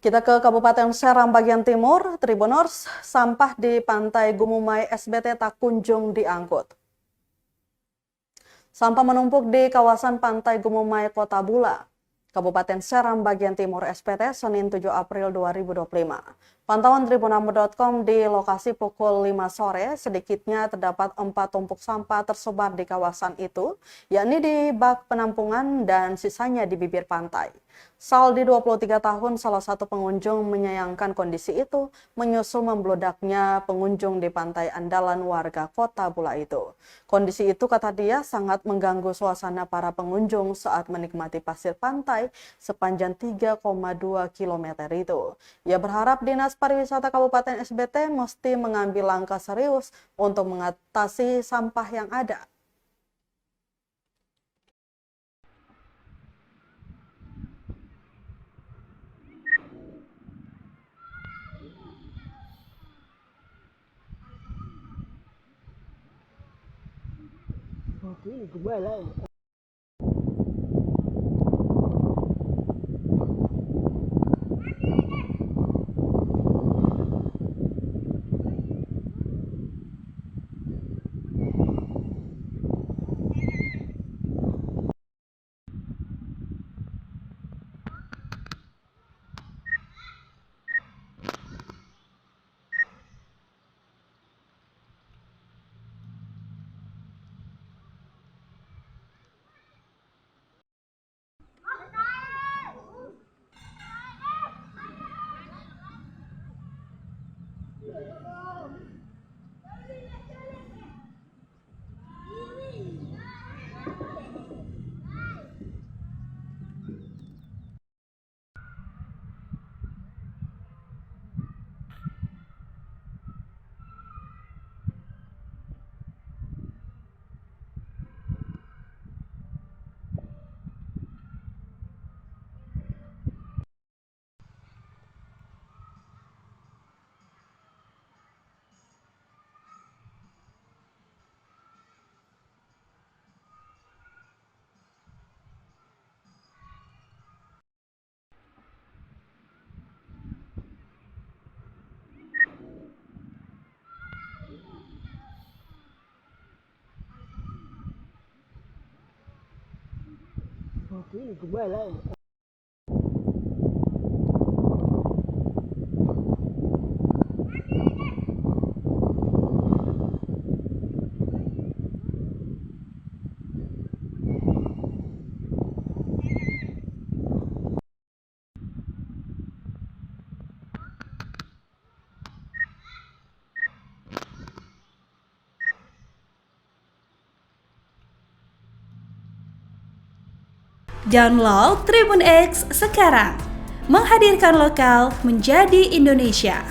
Kita ke Kabupaten Serang bagian timur, Tribuners, sampah di Pantai Gumumai SBT tak kunjung diangkut. Sampah menumpuk di kawasan Pantai Gumumai, Kota Bula, Kabupaten Serang bagian timur SPT, Senin 7 April 2025. Pantauan tribunamur.com di lokasi pukul 5 sore, sedikitnya terdapat 4 tumpuk sampah tersebar di kawasan itu, yakni di bak penampungan dan sisanya di bibir pantai. Saldi 23 tahun, salah satu pengunjung menyayangkan kondisi itu menyusul membludaknya pengunjung di pantai andalan warga Kota Bula itu. Kondisi itu, kata dia, sangat mengganggu suasana para pengunjung saat menikmati pasir pantai sepanjang 3,2 km itu. Ia berharap Dinas Pariwisata Kabupaten SBT mesti mengambil langkah serius untuk mengatasi sampah yang ada. Oke, gue lah. Oke, gue lah. Download Tribun X sekarang, menghadirkan lokal menjadi Indonesia.